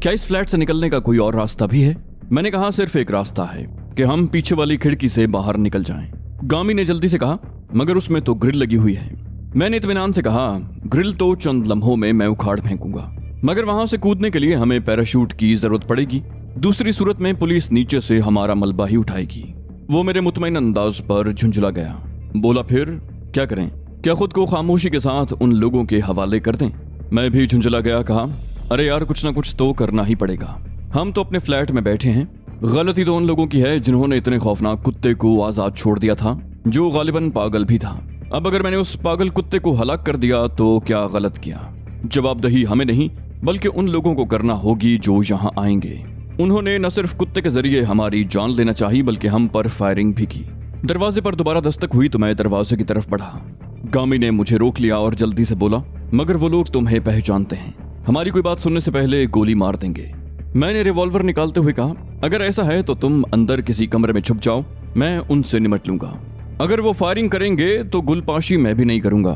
क्या इस फ्लैट से निकलने का कोई और रास्ता भी है? मैंने कहा सिर्फ एक रास्ता है कि हम पीछे वाली खिड़की से बाहर निकल जाएं। गामी ने जल्दी से कहा, मगर उसमें तो ग्रिल लगी हुई है। मैंने इत्मीनान से कहा, ग्रिल तो चंद लम्हों में मैं उखाड़ फेंकूंगा, मगर वहां से कूदने के लिए हमें पैराशूट की जरूरत पड़ेगी। दूसरी सूरत में पुलिस नीचे से हमारा मलबा ही उठाएगी। वो मेरे मुतमईन अंदाज पर झुंझला गया। बोला, फिर क्या करें? क्या खुद को खामोशी के साथ उन लोगों के हवाले कर दें? मैं भी झुंझला गया। कहा, अरे यार, कुछ ना कुछ तो करना ही पड़ेगा। हम तो अपने फ्लैट में बैठे हैं। गलती तो उन लोगों की है जिन्होंने इतने खौफनाक कुत्ते को आजाद छोड़ दिया था, जो गालिबन पागल भी था। अब अगर मैंने उस पागल कुत्ते को हलाक कर दिया तो क्या गलत किया? जवाबदही हमें नहीं बल्कि उन लोगों को करना होगी जो यहाँ आएंगे। उन्होंने न सिर्फ कुत्ते के जरिए हमारी जान लेना चाहिए बल्कि हम पर फायरिंग भी की। दरवाजे पर दोबारा दस्तक हुई तो मैं दरवाजे की तरफ बढ़ा। गामी ने मुझे रोक लिया और जल्दी से बोला, मगर वो लोग तुम्हें पहचानते हैं, हमारी कोई बात सुनने से पहले गोली मार देंगे। मैंने रिवॉल्वर निकालते हुए कहा, अगर ऐसा है तो तुम अंदर किसी कमरे में छुप जाओ, मैं उनसे निमट लूंगा। अगर वो फायरिंग करेंगे तो गुलपाशी मैं भी नहीं करूंगा।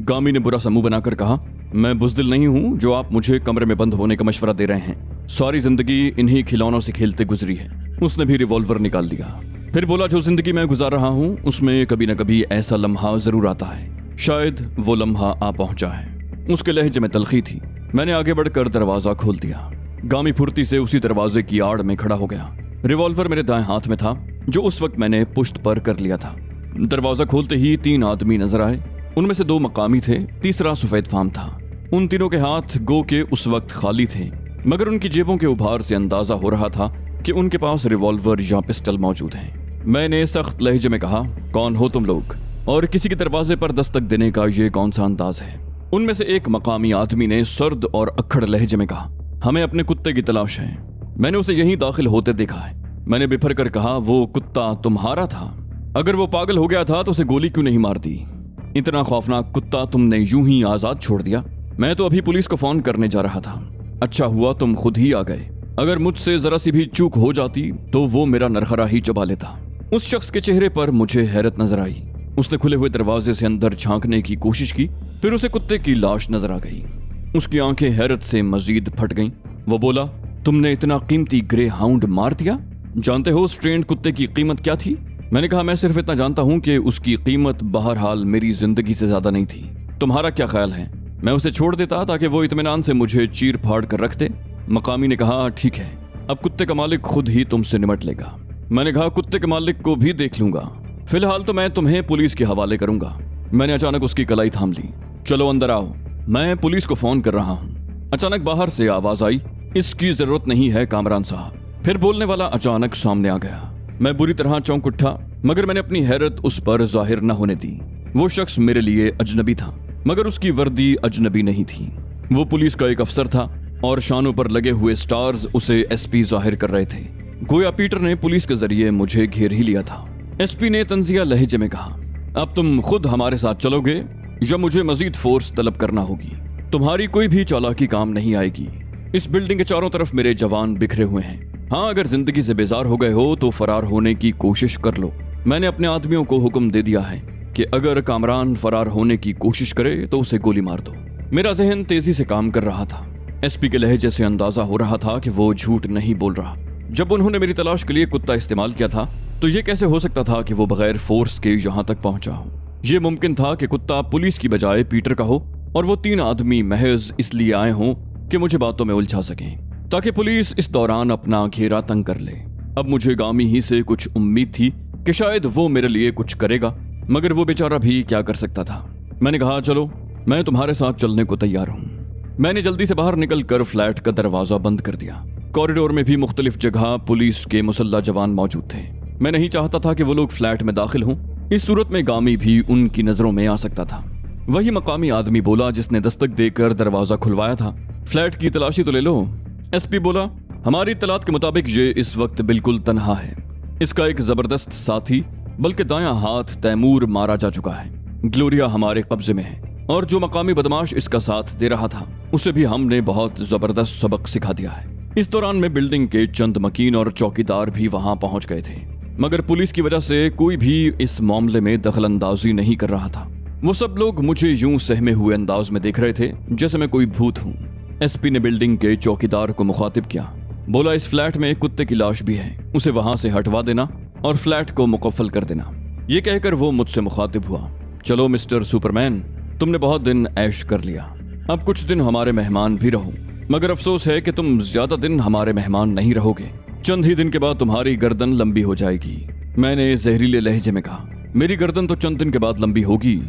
गामी ने बुरा सा मुंह बनाकर कहा, मैं बुज़दिल नहीं हूं जो आप मुझे कमरे में बंद होने का मशवरा दे रहे हैं। सारी जिंदगी इन्हीं खिलौनों से खेलते गुजरी है। उसने भी रिवॉल्वर निकाल लिया। फिर बोला, जो जिंदगी मैं गुजार रहा हूं उसमें कभी न कभी ऐसा लम्हा जरूर आता है। शायद वो लम्हा आ पहुंचा है। उसके लहजे में तलखी थी। मैंने आगे बढ़कर दरवाजा खोल दिया। गामी फुर्ती से उसी दरवाजे की आड़ में खड़ा हो गया। रिवॉल्वर मेरे दाएं हाथ में था, जो उस वक्त मैंने पुश्त पर कर लिया था। दरवाजा खोलते ही 3 आदमी नजर आए। उनमें से 2 मकामी थे, तीसरा सफेद फाम था। उन तीनों के हाथ गो के उस वक्त खाली थे, मगर उनकी जेबों के उभार से अंदाजा हो रहा था कि उनके पास रिवॉल्वर या पिस्टल मौजूद हैं। मैंने सख्त लहजे में कहा, कौन हो तुम लोग, और किसी के दरवाजे पर दस्तक देने का ये कौन सा अंदाज है? उनमें से एक मकामी आदमी ने सर्द और अक्खड़ लहजे में कहा, हमें अपने कुत्ते की तलाश है। मैंने उसे यहीं दाखिल होते देखा है। मैंने बिफर कर कहा, वो कुत्ता तुम्हारा था? अगर वो पागल हो गया था तो उसे गोली क्यों नहीं मार दी? इतना खौफनाक कुत्ता तुमने यूं ही आजाद छोड़ दिया? मैं तो अभी पुलिस को फोन करने जा रहा था। अच्छा हुआ तुम खुद ही आ गए। अगर मुझसे जरा सी भी चूक हो जाती तो वो मेरा नरखरा ही चबा लेता। उस शख्स के चेहरे पर मुझे हैरत नजर आई। उसने खुले हुए दरवाजे से अंदर झांकने की कोशिश की, फिर उसे कुत्ते की लाश नजर आ गई। उसकी आंखें हैरत से मजीद फट गईं। वो बोला, तुमने इतना कीमती ग्रे हाउंड मार दिया? जानते हो उस ट्रेंड कुत्ते की कीमत क्या थी? मैंने कहा, मैं सिर्फ इतना जानता हूं कि उसकी कीमत बहरहाल मेरी जिंदगी से ज्यादा नहीं थी। तुम्हारा क्या ख्याल है? मैं उसे छोड़ देता ताकि वो इत्मीनान से मुझे चीर फाड़ कर रख दे। मकामी ने कहा, ठीक है, अब कुत्ते का मालिक खुद ही तुमसे निमट लेगा। मैंने कहा, कुत्ते के मालिक को भी देख लूंगा, फिलहाल तो मैं तुम्हें पुलिस के हवाले करूंगा। मैंने अचानक उसकी कलाई थाम ली। चलो अंदर आओ, मैं पुलिस को फोन कर रहा हूँ। अचानक बाहर से आवाज आई, इसकी जरूरत नहीं है कामरान साहब। फिर बोलने वाला अचानक सामने आ गया। मैं बुरी तरह चौंक उठा, मगर मैंने अपनी हैरत उस पर जाहिर न होने दी। वो शख्स मेरे लिए अजनबी था, मगर उसकी वर्दी अजनबी नहीं थी। वो पुलिस का एक अफसर था और शानों पर लगे हुए स्टार्स उसे एसपी जाहिर कर रहे थे। गोया पीटर ने पुलिस के जरिए मुझे घेर ही लिया था। एसपी ने तंजिया लहजे में कहा, अब तुम खुद हमारे साथ चलोगे या मुझे मजीद फोर्स तलब करना होगी? तुम्हारी कोई भी चालाकी काम नहीं आएगी। इस बिल्डिंग के चारों तरफ मेरे जवान बिखरे हुए हैं। हाँ, अगर जिंदगी से बेजार हो गए हो तो फरार होने की कोशिश कर लो। मैंने अपने आदमियों को हुक्म दे दिया है कि अगर कामरान फरार होने की कोशिश करे तो उसे गोली मार दो। मेरा जहन तेजी से काम कर रहा था। एसपी के लहजे से अंदाजा हो रहा था कि वो झूठ नहीं बोल रहा। जब उन्होंने मेरी तलाश के लिए कुत्ता इस्तेमाल किया था तो ये कैसे हो सकता था कि वो बगैर फोर्स के यहाँ तक पहुंचा हो? ये मुमकिन था कि कुत्ता पुलिस की बजाय पीटर का हो और वो 3 आदमी महज इसलिए आए हों कि मुझे बातों में उलझा सकें, ताकि पुलिस इस दौरान अपना घेरा तंग कर ले। अब मुझे गामी ही से कुछ उम्मीद थी कि शायद वो मेरे लिए कुछ करेगा, मगर वो बेचारा भी क्या कर सकता था। मैंने कहा, चलो, मैं तुम्हारे साथ चलने को तैयार हूँ। मैंने जल्दी से बाहर निकलकर फ्लैट का दरवाजा बंद कर दिया। कॉरिडोर में भी मुख्तलिफ जगह पुलिस के मुसल्ला जवान मौजूद थे। मैं नहीं चाहता था कि वो लोग फ्लैट में दाखिल हों। इस सूरत में गामी भी उनकी नजरों में आ सकता था। वही मकामी आदमी बोला जिसने दस्तक देकर दरवाजा खुलवाया था, फ्लैट की तलाशी तो ले लो। एसपी बोला, हमारी इत्तलात के मुताबिक ये इस वक्त बिल्कुल तन्हा है। इसका एक जबरदस्त साथी बल्कि दायां हाथ तैमूर मारा जा चुका है। ग्लोरिया हमारे कब्जे में है और जो मकामी बदमाश इसका साथ दे रहा था उसे भी हमने बहुत जबरदस्त सबक सिखा दिया है। इस दौरान में बिल्डिंग के चंद मकीन और चौकीदार भी वहां पहुंच गए थे, मगर पुलिस की वजह से कोई भी इस मामले में दखल अंदाजी नहीं कर रहा था। वो सब लोग मुझे यूं सहमे हुए अंदाज में देख रहे थे जैसे मैं कोई भूत हूं। एसपी ने बिल्डिंग के चौकीदार को मुखातिब किया। बोला, इस फ्लैट में एक कुत्ते की लाश भी है, उसे वहां से हटवा देना और फ्लैट को मुकफ्फल कर देना। ये कहकर वो मुझसे मुखातिब हुआ, चलो मिस्टर सुपरमैन, तुमने बहुत दिन ऐश कर लिया, अब कुछ दिन हमारे मेहमान भी रहो, मगर अफसोस है कि तुम ज्यादा दिन हमारे मेहमान नहीं रहोगे, चंद ही दिन के बाद तुम्हारी गर्दन लंबी हो जाएगी। मैंने जहरीले लहजे में कहा, मेरी गर्दन तो चंद दिन के बाद लंबी होगी,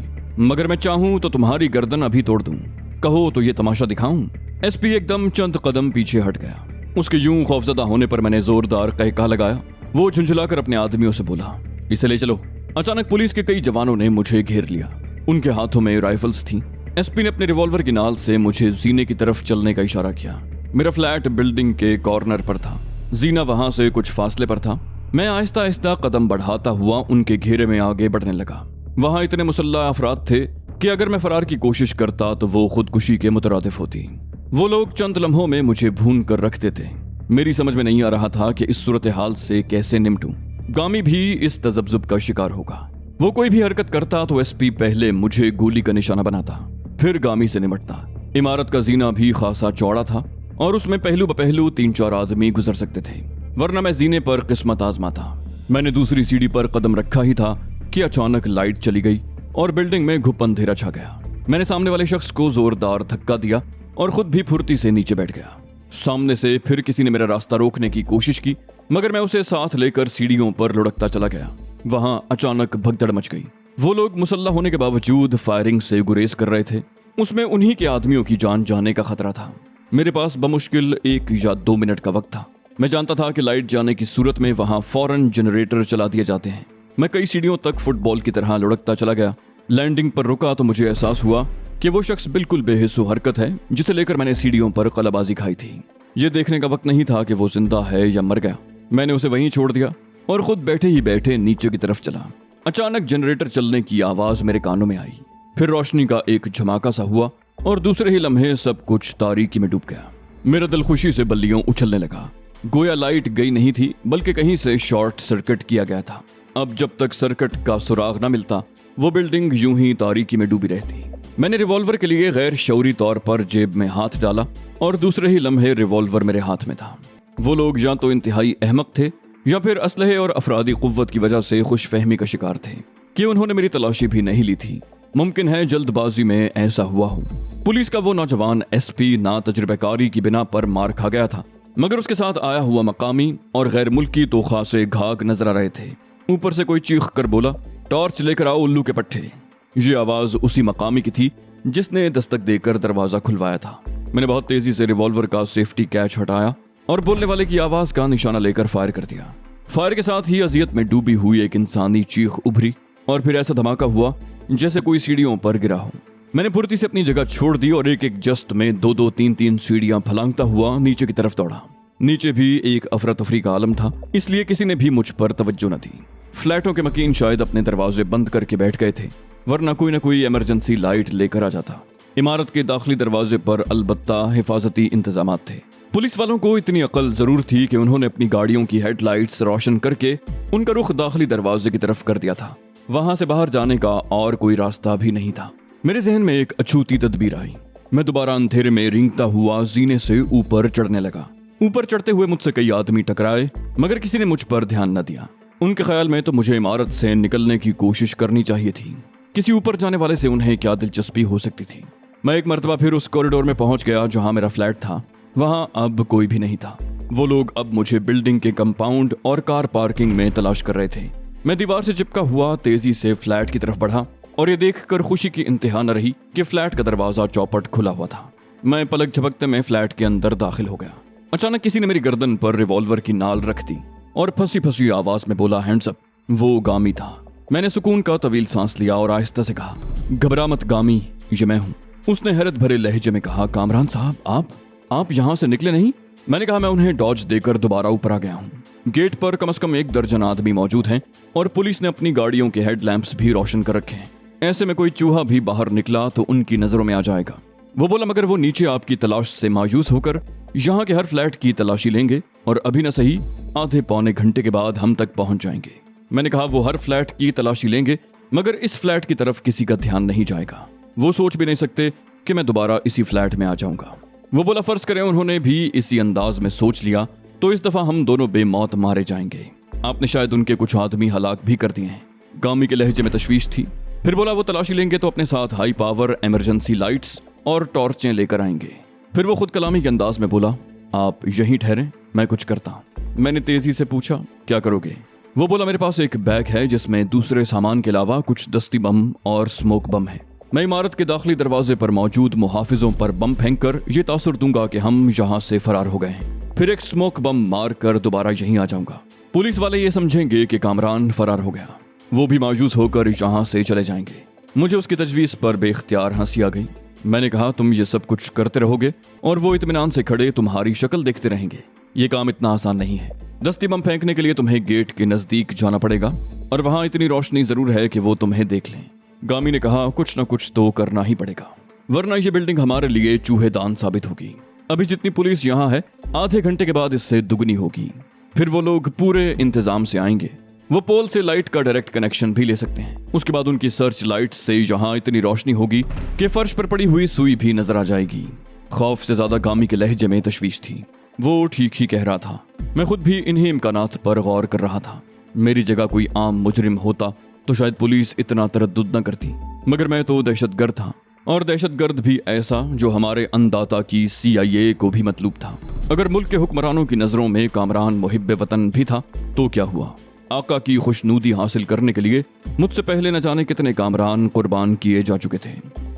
मगर मैं चाहूं तो तुम्हारी गर्दन अभी तोड़ दूं, कहो तो ये तमाशा दिखाऊं। एसपी एकदम चंद कदम पीछे हट गया। उसके यूं खौफजदा होने पर मैंने जोरदार कहका लगाया। वो झुंझुलाकर अपने आदमियों से बोला, इसे ले चलो। अचानक पुलिस के कई जवानों ने मुझे घेर लिया। उनके हाथों में राइफल्स थीं। एसपी ने अपने रिवॉल्वर की नाल से मुझे जीने की तरफ चलने का इशारा किया। मेरा फ्लैट बिल्डिंग के कॉर्नर पर था, जीना वहां से कुछ फासले पर था। मैं आहिस्ता आहिस्ता कदम बढ़ाता हुआ उनके घेरे में आगे बढ़ने लगा। वहां इतने मुसल्लह अफराद थे कि अगर मैं फरार की कोशिश करता तो वो खुदकुशी के मुतरादिफ होती। वो लोग चंद लम्हों में मुझे भून कर रखते थे। मेरी समझ में नहीं आ रहा था कि इस सूरत हाल से कैसे निपटूं। गामी भी इस तजब्जुब का शिकार होगा। वो कोई भी हरकत करता तो एसपी पहले मुझे गोली का निशाना बनाता, फिर गामी से निपटता। इमारत का जीना भी खासा चौड़ा था और उसमें पहलू बपहलू 3-4 आदमी गुजर सकते थे, वरना मैं जीने पर किस्मत आजमाता। मैंने दूसरी सीढ़ी पर कदम रखा ही था कि अचानक लाइट चली गई और बिल्डिंग में घुप अंधेरा छा गया। मैंने सामने वाले शख्स को जोरदार धक्का दिया और खुद भी फुर्ती से नीचे बैठ गया। सामने से फिर किसी ने मेरा रास्ता रोकने की कोशिश की, मगर मैं उसे साथ लेकर सीढ़ियों पर लुढ़कता चला गया। वहां अचानक भगदड़ मच गई। वो लोग मुसल्लह होने के बावजूद फायरिंग से गुरेज कर रहे थे। उसमें उन्हीं के आदमियों की जान जाने का खतरा था। मेरे पास बमुश्किल 1 या 2 मिनट का वक्त था। मैं जानता था कि लाइट जाने की सूरत में वहां फौरन जनरेटर चला दिए जाते हैं। मैं कई सीढ़ियों तक फुटबॉल की तरह लुढ़कता चला गया। लैंडिंग पर रुका तो मुझे एहसास हुआ कि वो शख्स बिल्कुल बेहिस्सो हरकत है जिसे लेकर मैंने सीढ़ियों पर कलाबाजी खाई थी। ये देखने का वक्त नहीं था कि वो जिंदा है या मर गया। मैंने उसे वहीं छोड़ दिया और खुद बैठे ही बैठे नीचे की तरफ चला। अचानक जनरेटर चलने की आवाज मेरे कानों में आई, फिर रोशनी का एक झमाका सा हुआ और दूसरे ही लम्हे सब कुछ तारीकी में डूब गया। मेरा दिल खुशी से बल्लियों उछलने लगा। गोया लाइट गई नहीं थी, बल्कि कहीं से शॉर्ट सर्किट किया गया था। अब जब तक सर्किट का सुराग न मिलता वो बिल्डिंग यूं ही तारीकी में डूबी रहती। मैंने रिवॉल्वर के लिए गैर शऊरी तौर पर जेब में हाथ डाला और दूसरे ही लम्हे रिवॉल्वर मेरे हाथ में था। वो लोग या तो इंतहाई अहमक थे या फिर असलहे और अफरादी कुव्वत की वजह से खुशफहमी का शिकार थे कि उन्होंने मेरी तलाशी भी नहीं ली थी। मुमकिन है जल्दबाजी में ऐसा हुआ हो। पुलिस का वो नौजवान एसपी ना तजुर्बेकारी की बिना पर मार खा गया था, मगर उसके साथ आया हुआ मकामी और गैर मुल्की तो खासे घाघ नजर आ रहे थे। ऊपर से कोई चीख कर बोला, टॉर्च लेकर आओ उल्लू के पट्टे। ये आवाज उसी मकामी की थी जिसने दस्तक देकर दरवाजा खुलवाया था। मैंने बहुत तेजी से रिवॉल्वर का सेफ्टी कैच हटाया और बोलने वाले की आवाज का निशाना लेकर फायर कर दिया। फायर के साथ ही अजियत में डूबी हुई एक इंसानी चीख उभरी और फिर ऐसा धमाका हुआ जैसे कोई सीढ़ियों पर गिरा हो। मैंने फुर्ती से अपनी जगह छोड़ दी और एक एक जस्त में 2-2, 3-3 सीढ़ियां फलांगता हुआ नीचे की तरफ दौड़ा। नीचे भी एक अफरा तफरी का आलम था, इसलिए किसी ने भी मुझ पर तवज्जो न दी। फ्लैटों के मकीन शायद अपने दरवाजे बंद करके बैठ गए थे, वरना कोई न कोई इमरजेंसी लाइट लेकर आ जाता। इमारत के दाखिली दरवाजे पर अलबत्ता हिफाजती इंतजामात थे। पुलिस वालों को इतनी अकल जरूर थी कि उन्होंने अपनी गाड़ियों की हेडलाइट्स रोशन करके उनका रुख दाखिली दरवाजे की तरफ कर दिया था। वहां से बाहर जाने का और कोई रास्ता भी नहीं था। मेरे जहन में एक अछूती तदबीर आई। मैं दोबारा अंधेरे में रेंगता हुआ जीने से ऊपर चढ़ने लगा। ऊपर चढ़ते हुए मुझसे कई आदमी टकराए, मगर किसी ने मुझ पर ध्यान न दिया। उनके ख्याल में तो मुझे इमारत से निकलने की कोशिश करनी चाहिए थी। किसी ऊपर जाने वाले से उन्हें क्या दिलचस्पी हो सकती थी। मैं एक मर्तबा फिर उस कॉरिडोर में पहुंच गया जहां मेरा फ्लैट था। वहां अब कोई भी नहीं था। वो लोग अब मुझे बिल्डिंग के कंपाउंड और कार पार्किंग में तलाश कर रहे थे। मैं दीवार से चिपका हुआ तेजी से फ्लैट की तरफ बढ़ा और ये देखकर खुशी की इंतहा न रही कि फ्लैट का दरवाजा चौपट खुला हुआ था। मैं पलक झपकते में फ्लैट के अंदर दाखिल हो गया। अचानक किसी ने मेरी गर्दन पर रिवॉल्वर की नाल रख दी और फंसी फंसी आवाज में बोला, हैंड्स अप। वो गामी था। मैंने सुकून का तवील सांस लिया और आहिस्ता से कहा, घबरा मत गामी, ये मैं हूँ। उसने हैरत भरे लहजे में कहा, कामरान साहब, आप यहाँ से निकले नहीं? मैंने कहा, मैं उन्हें डॉज देकर दोबारा ऊपर आ गया हूँ। गेट पर कम से कम 1 दर्जन आदमी मौजूद हैं और पुलिस ने अपनी गाड़ियों के हेडलैंप्स भी रोशन कर रखे हैं। ऐसे में कोई चूहा भी बाहर निकला तो उनकी नजरों में आ जाएगा। वो बोला, मगर वो नीचे आपकी तलाश से मायूस होकर यहाँ के हर फ्लैट की तलाशी लेंगे और अभी न सही आधे पौने घंटे के बाद हम तक पहुंच जाएंगे। मैंने कहा, वो हर फ्लैट की तलाशी लेंगे, मगर इस फ्लैट की तरफ किसी का ध्यान नहीं जाएगा। वो सोच भी नहीं सकते कि मैं दोबारा इसी फ्लैट में आ जाऊंगा। वो बोला फर्ज करें उन्होंने भी इसी अंदाज में सोच लिया तो इस दफा हम दोनों बेमौत मारे जाएंगे। आपने शायद उनके कुछ आदमी हलाक भी कर दिए हैं। गामी के लहजे में तशवीश थी। फिर बोला वो तलाशी लेंगे तो अपने साथ हाई पावर इमरजेंसी लाइट्स और टॉर्चें लेकर आएंगे। फिर वो खुद कलामी के अंदाज में बोला आप यहीं ठहरें, मैं कुछ करता हूँ। मैंने तेजी से पूछा क्या करोगे? वो बोला मेरे पास एक बैग है जिसमें दूसरे सामान के अलावा कुछ दस्ती बम और स्मोक बम है। मैं इमारत के दाखिली दरवाजे पर मौजूद मुहाफिजों पर बम फेंक कर ये तासुर दूंगा कि हम यहाँ से फरार हो गए हैं। फिर एक स्मोक बम मार कर दोबारा यहीं आ जाऊंगा। पुलिस वाले ये समझेंगे कि कामरान फरार हो गया। वो भी मायूस होकर यहाँ से चले जाएंगे। मुझे उसकी तजवीज़ पर बेख्तियार हंसी आ गई। मैंने कहा तुम ये सब कुछ करते रहोगे और वो इत्मीनान से खड़े तुम्हारी शक्ल देखते रहेंगे। ये काम इतना आसान नहीं है। दस्ती बम फेंकने के लिए तुम्हें गेट के नजदीक जाना पड़ेगा और वहां इतनी रोशनी जरूर है कि वो तुम्हें देख लें। गामी ने कहा कुछ न कुछ तो करना ही पड़ेगा, वरना ये बिल्डिंग हमारे लिए चूहेदान साबित होगी। अभी जितनी पुलिस यहाँ है आधे घंटे के बाद इससे दुगनी होगी। फिर वो लोग पूरे इंतजाम से आएंगे। वो पोल से लाइट का डायरेक्ट कनेक्शन भी ले सकते हैं। उसके बाद उनकी सर्च लाइट से यहाँ इतनी रोशनी होगी कि फर्श पर पड़ी हुई सुई भी नजर आ जाएगी। खौफ से ज्यादा गामी के लहजे में तशवीश थी। वो ठीक ही कह रहा था। मैं खुद भी इन्हीं इम्कानात पर गौर कर रहा था। मेरी जगह कोई आम मुजरिम होता तो शायद पुलिस इतना तरद्दुद न करती, मगर मैं तो दहशतगर्द था, और दहशतगर्द भी ऐसा जो हमारे अन्नदाता की CIA को भी मतलूब था। अगर मुल्क के हुक्मरानों की नजरों में कामरान मुहिब्बे वतन भी था तो क्या हुआ? आका की खुशनूदी हासिल करने के लिए मुझसे पहले न जाने कितने कामरान कुर्बान किए जा चुके थे।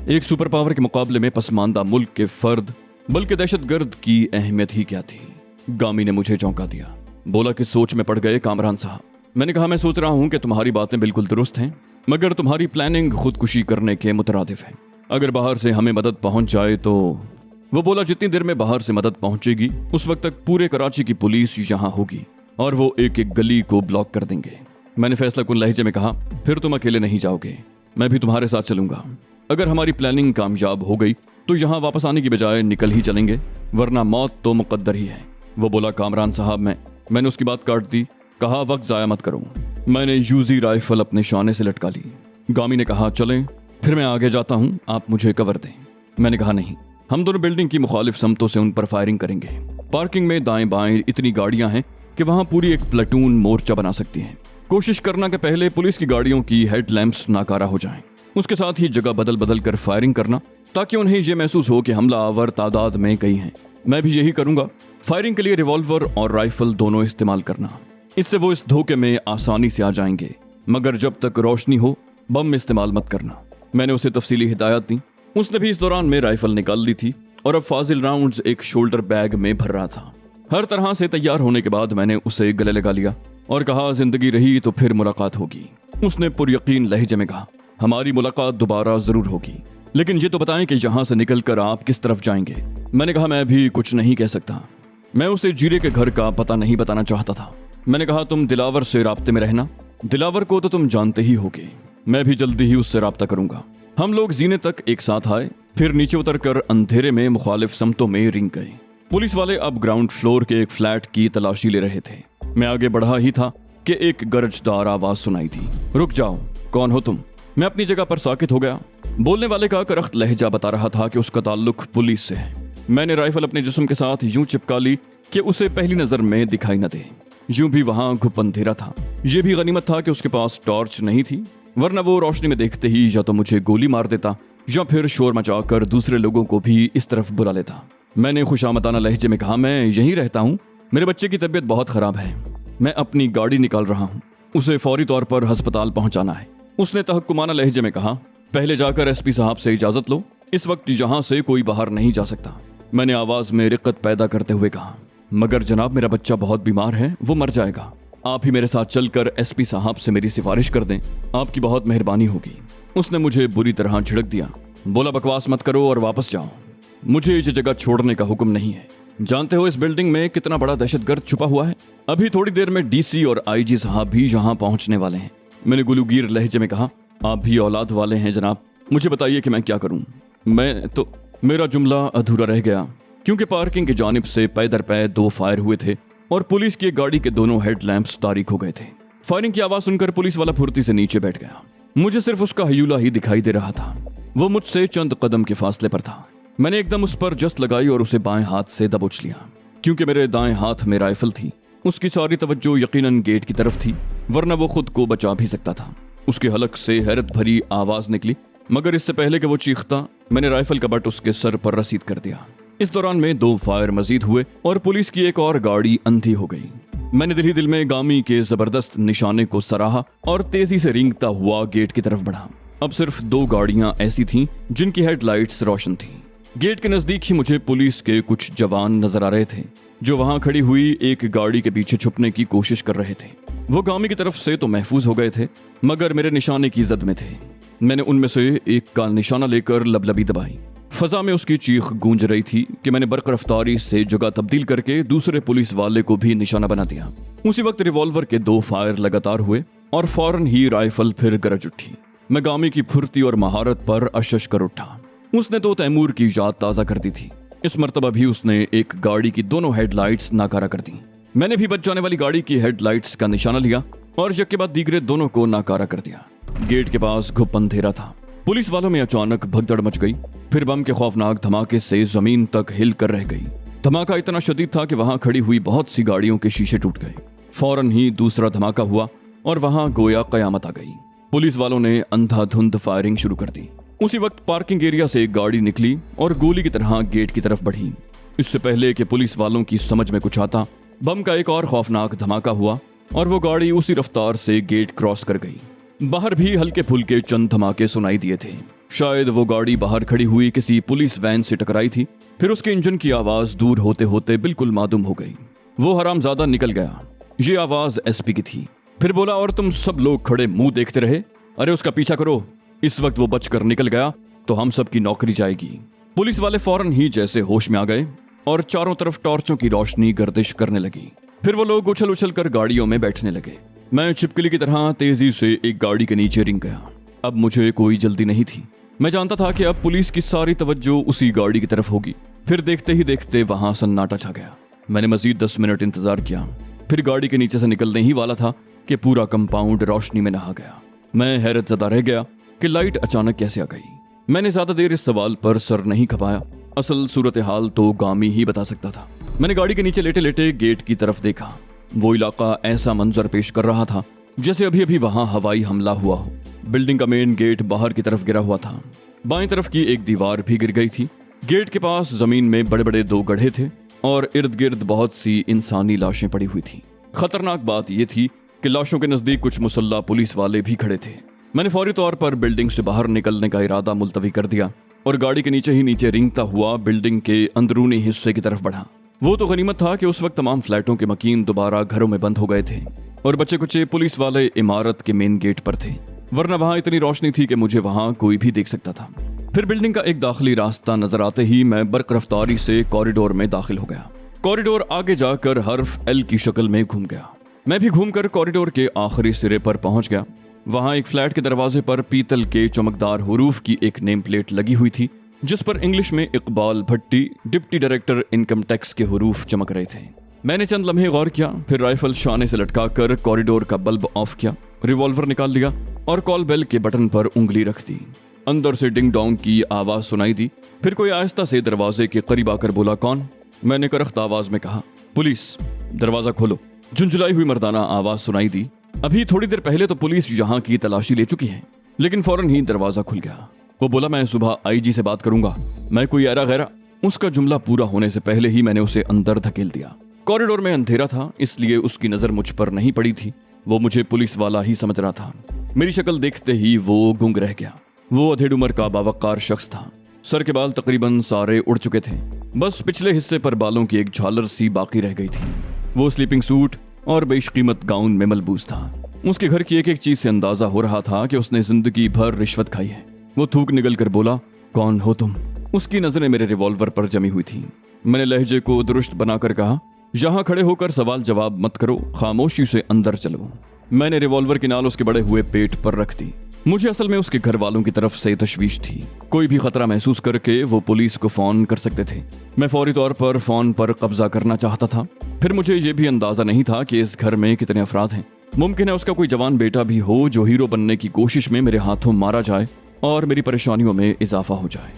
एक सुपर पावर के मुकाबले में पसमानदा मुल्क के फर्द बल्कि दहशतगर्द की अहमियत ही क्या थी? गामी ने मुझे चौंका दिया। बोला कि सोच में पड़ गए कामरान साहब। मैंने कहा मैं सोच रहा हूं कि तुम्हारी बातें बिल्कुल दुरुस्त हैं, मगर तुम्हारी प्लानिंग खुदकुशी करने के मुतरादिफ है। अगर बाहर से हमें मदद पहुंच जाए तो। वो बोला जितनी देर में बाहर से मदद पहुंचेगी उस वक्त तक पूरे कराची की पुलिस यहाँ होगी और वो एक एक गली को ब्लॉक कर देंगे। मैंने फैसला कुन लहजे में कहा फिर तुम अकेले नहीं जाओगे, मैं भी तुम्हारे साथ चलूंगा। अगर हमारी प्लानिंग कामयाब हो गई तो यहाँ वापस आने की बजाय निकल ही चलेंगे, वरना मौत तो मुकद्दर ही है। वो बोला कामरान साहब मैंने उसकी बात काट दी। कहा वक्त जाया मत करो। मैंने यूजी राइफल अपने शाने से लटका ली। गामी ने कहा चलें, फिर मैं आगे जाता हूँ, आप मुझे कवर दें। मैंने कहा नहीं, हम दोनों बिल्डिंग की मुखालिफ समतों से उन पर फायरिंग करेंगे। पार्किंग में दाएं बाएं इतनी गाड़ियां हैं कि वहां पूरी एक प्लेटून मोर्चा बना सकती है। कोशिश करना कि पहले पुलिस की गाड़ियों की हेडलैम्प्स नाकारा हो जाएं। उसके साथ ही जगह बदल बदल कर फायरिंग करना ताकि उन्हें यह महसूस हो कि हमला आवर तादाद में कई हैं। मैं भी यही करूंगा। फायरिंग के लिए रिवॉल्वर और राइफल दोनों इस्तेमाल करना, इससे वो इस धोखे में आसानी से आ जाएंगे, मगर जब तक रोशनी हो बम इस्तेमाल मत करना। मैंने उसे तफसीली हिदायत दी। उसने भी इस दौरान में राइफल निकाल ली थी और अब फाजिल राउंड्स एक शोल्डर बैग में भर रहा था। हर तरह से तैयार होने के बाद मैंने उसे गले लगा लिया और कहा जिंदगी रही तो फिर मुलाकात होगी। उसने पुरयकीन लहजे में कहा हमारी मुलाकात दोबारा जरूर होगी, लेकिन ये तो बताएं कि यहाँ से निकलकर आप किस तरफ जाएंगे। मैंने कहा मैं भी कुछ नहीं कह सकता। मैं उसे जीरे के घर का पता नहीं बताना चाहता था। मैंने कहा तुम दिलावर से राब्ते में रहना। दिलावर को तो तुम जानते ही होगे, मैं भी जल्दी ही उससे राब्ता करूंगा। हम लोग जीने तक एक साथ आए, फिर नीचे उतरकर अंधेरे में मुखालिफ समतों में रिंग गए। पुलिस वाले अब ग्राउंड फ्लोर के एक फ्लैट की तलाशी ले रहे थे। मैं आगे बढ़ा ही था कि एक गरजदार आवाज सुनाई दी, रुक जाओ, कौन हो तुम? मैं अपनी जगह पर साकित हो गया। बोलने वाले का करख्त लहजा बता रहा था कि उसका ताल्लुक पुलिस से है। मैंने राइफल अपने जिस्म के साथ यूं चिपका ली कि उसे पहली नजर में दिखाई न दे। यूं भी वहां घुप अंधेरा था। यह भी गनीमत था कि उसके पास टॉर्च नहीं थी, वरना वो रोशनी में देखते ही या तो मुझे गोली मार देता या फिर शोर मचाकर दूसरे लोगों को भी इस तरफ बुला लेता। मैंने खुशामदाना लहजे में कहा मैं यहीं रहता हूँ, मेरे बच्चे की तबीयत बहुत खराब है, मैं अपनी गाड़ी निकाल रहा हूँ, उसे फौरी तौर पर अस्पताल पहुंचाना है। उसने तहक्कुमाना लहजे में कहा पहले जाकर SP साहब से इजाजत लो, इस वक्त यहाँ से कोई बाहर नहीं जा सकता। मैंने आवाज में रिक्कत पैदा करते हुए कहा मगर जनाब मेरा बच्चा बहुत बीमार है, वो मर जाएगा। आप ही मेरे साथ चलकर SP साहब से मेरी सिफारिश कर दें, आपकी बहुत मेहरबानी होगी। उसने मुझे बुरी तरह झिड़क दिया। बोला बकवास मत करो और वापस जाओ, मुझे ये जगह छोड़ने का हुक्म नहीं है। जानते हो इस बिल्डिंग में कितना बड़ा दहशतगर्द छुपा हुआ है। अभी थोड़ी देर में DC और IG साहब भी यहाँ पहुँचने वाले हैं। मैंने गुलूगीर लहजे में कहा आप भी औलाद वाले हैं जनाब, मुझे बताइए कि मैं क्या करूं। मेरा जुमला अधूरा रह गया क्योंकि पार्किंग की जानिब से पै दर पै 2 फायर हुए थे और पुलिस की गाड़ी के दोनों हेडलैम्प्स तारीक हो गए थे। फायरिंग की आवाज सुनकर पुलिस वाला फुर्ती से नीचे बैठ गया। मुझे सिर्फ उसका हयूला ही दिखाई दे रहा था। वो मुझसे चंद कदम के फासले पर था। मैंने एकदम उस पर जस्त लगाई और उसे बाएं हाथ से दबोच लिया। क्योंकि मेरे दाएं हाथ में राइफल थी, उसकी सारी तवज्जो यकीनन गेट की तरफ थी, वरना वो खुद को बचा भी सकता था। उसके हलक से हैरत भरी आवाज निकली, मगर इससे पहले कि वो चीखता, मैंने राइफल का बट उसके सर पर रसीद कर दिया। इस दौरान में 2 फायर मजीद हुए और पुलिस की एक और गाड़ी अंधी हो गई। मैंने दिल ही दिल में गामी के जबरदस्त निशाने को सराहा और तेजी से रेंगता हुआ गेट की तरफ बढ़ा। अब सिर्फ 2 गाड़ियां ऐसी थीं जिनकी हेडलाइट्स रोशन थीं। गेट के नजदीक ही मुझे पुलिस के कुछ जवान नजर आ रहे थे, जो वहां खड़ी हुई एक गाड़ी के पीछे छुपने की कोशिश कर रहे थे। वो गामी की तरफ से तो महफूज हो गए थे, मगर मेरे निशाने की जद में थे। मैंने उनमें से एक का निशाना लेकर लबलबी दबाई। फजा में उसकी चीख गूंज रही थी कि मैंने बरक रफ्तारी से जगह तब्दील करके दूसरे पुलिस वाले को भी निशाना बना दिया। उसी वक्त रिवॉल्वर के 2 फायर लगातार हुए और फौरन ही राइफल फिर गरज उठी। मैं गामी की फुर्ती और महारत पर अशश कर उठा। उसने तो तैमूर की याद ताज़ा कर दी थी। इस मर्तबा भी उसने एक गाड़ी की दोनों हेडलाइट्स नाकारा कर दी। मैंने भी बच जाने वाली गाड़ी की हेडलाइट्स का निशाना लिया और यक के बाद दीगरे दोनों को नाकारा कर दिया। गेट के पास घुप अंधेरा था। पुलिस वालों में अचानक भगदड़ मच गई। फिर बम के खौफनाक धमाके से जमीन तक हिल कर रह गई। धमाका इतना शदीद था कि वहां खड़ी हुई बहुत सी गाड़ियों के शीशे टूट गए। फौरन ही दूसरा धमाका हुआ और वहां गोया कयामत आ गई। पुलिस वालों ने अंधाधुंध फायरिंग शुरू कर दी। उसी वक्त पार्किंग एरिया से एक गाड़ी निकली और गोली की तरह गेट की तरफ बढ़ी। इससे पहले कि पुलिस वालों की समझ में कुछ आता, बम का एक और खौफनाक धमाका हुआ और वो गाड़ी उसी रफ्तार से गेट क्रॉस कर गई। बाहर भी हल्के फुल्के चंद धमाके सुनाई दिए थे। शायद वो गाड़ी बाहर खड़ी हुई किसी पुलिस वैन से टकराई थी। फिर उसके इंजन की आवाज दूर होते होते बिल्कुल मालूम हो गई। वो हरामजादा निकल गया। ये आवाज एसपी की थी। फिर बोला, और तुम सब लोग खड़े मुंह देखते रहे? अरे उसका पीछा करो। इस वक्त वो बचकर निकल गया तो हम सब की नौकरी जाएगी। पुलिस वाले फौरन ही जैसे होश में आ गए और चारों तरफ टॉर्चों की रोशनी गर्दिश करने लगी। फिर वो लोग उछल उछल कर गाड़ियों में बैठने लगे। मैं छिपकली की तरह तेजी से एक गाड़ी के नीचे रिंग गया। अब मुझे कोई जल्दी नहीं थी। मैं जानता था कि अब पुलिस की सारी तवज्जो उसी गाड़ी की तरफ होगी। फिर देखते ही देखते वहां सन्नाटा छा गया। मैंने मजीद 10 मिनट इंतजार किया। फिर गाड़ी के नीचे से निकलने ही वाला था कि पूरा कंपाउंड रोशनी में नहा गया। मैं हैरत ज़दा रह गया कि लाइट अचानक कैसे आ गई। मैंने ज्यादा देर इस सवाल पर सर नहीं खपाया। असल सूरत हाल तो गामी ही बता सकता था। मैंने गाड़ी के नीचे लेटे लेटे गेट की तरफ देखा। वो इलाका ऐसा मंजर पेश कर रहा था जैसे अभी अभी वहां हवाई हमला हुआ हो। बिल्डिंग का मेन गेट बाहर की तरफ गिरा हुआ था। बाएं तरफ की एक दीवार भी गिर गई थी। गेट के पास जमीन में बड़े बड़े 2 गड्ढे थे और इर्द गिर्द बहुत सी इंसानी लाशें पड़ी हुई थी। खतरनाक बात यह थी कि लाशों के नजदीक कुछ मुसल्ला पुलिस वाले भी खड़े थे। मैंने फौरी तौर पर बिल्डिंग से बाहर निकलने का इरादा मुलतवी कर दिया और गाड़ी के नीचे ही नीचे रेंगता हुआ बिल्डिंग के अंदरूनी हिस्से की तरफ बढ़ा। वो तो गनीमत था कि उस वक्त तमाम फ्लैटों के मकीन दोबारा घरों में बंद हो गए थे और बच्चे कुचे पुलिस वाले इमारत के मेन गेट पर थे, वरना वहां इतनी रोशनी थी कि मुझे वहां कोई भी देख सकता था। फिर बिल्डिंग का एक दाखिली रास्ता नजर आते ही मैं बरक रफ्तारी से कॉरिडोर में दाखिल हो गया। कॉरिडोर आगे जाकर हर्फ एल की शक्ल में घूम गया। मैं भी घूमकर कॉरिडोर के आखिरी सिरे पर पहुंच गया। वहां एक फ्लैट के दरवाजे पर पीतल के चमकदार हुरूफ की एक नेम प्लेट लगी हुई थी, जिस पर इंग्लिश में इकबाल भट्टी, डिप्टी डायरेक्टर इनकम टैक्स के हुरूफ चमक रहे थे। मैंने चंद लम्हे गौर किया, फिर राइफल शाने से लटकाकर कॉरिडोर का बल्ब ऑफ किया, रिवॉल्वर निकाल लिया और कॉल बेल के बटन पर उंगली रख दी। अंदर से डिंग डोंग की आवाज सुनाई दी। फिर कोई आहिस्ता से दरवाजे के करीब आकर बोला, कौन? मैंने करख्त आवाज में कहा, पुलिस। दरवाजा खोलो। झुंझुलाई हुई मर्दाना आवाज सुनाई दी। अभी थोड़ी देर पहले तो पुलिस यहाँ की तलाशी ले चुकी है, लेकिन फौरन ही दरवाजा खुल गया। वो बोला, मैं सुबह आईजी से बात करूंगा, मैं कोई ऐरा गैरा। उसका जुमला पूरा होने से पहले ही मैंने उसे अंदर धकेल दिया। कॉरिडोर में अंधेरा था, इसलिए उसकी नजर मुझ पर नहीं पड़ी थी। वो मुझे पुलिस वाला ही समझ रहा था। मेरी शक्ल देखते ही वो गुंग रह गया। वो अधेड़ उम्र का बावकार शख्स था। सर के बाल तकरीबन सारे उड़ चुके थे, बस पिछले हिस्से पर बालों की एक झालर सी बाकी रह गई थी। वो स्लीपिंग सूट और बेशकीमत गाउन में मलबूस था। उसके घर की एक एक चीज से अंदाजा हो रहा था कि उसने जिंदगी भर रिश्वत खाई है। वो थूक निगल कर बोला, कौन हो तुम? उसकी नजरें मेरे रिवॉल्वर पर जमी हुई थी। मैंने लहजे को दुरुस्त बनाकर कहा, यहाँ खड़े होकर सवाल जवाब मत करो, खामोशी से अंदर चलो। मैंने रिवॉल्वर की नाल उसके बड़े हुए पेट पर रख दी। मुझे असल में उसके घर वालों की तरफ से तशवीश थी। कोई भी खतरा महसूस करके वो पुलिस को फोन कर सकते थे। मैं फौरी तौर पर फोन पर कब्जा करना चाहता था। फिर मुझे ये भी अंदाजा नहीं था कि इस घर में कितने अफराद हैं। मुमकिन है उसका कोई जवान बेटा भी हो जो हीरो बनने की कोशिश में मेरे हाथों मारा जाए और मेरी परेशानियों में इजाफा हो जाए।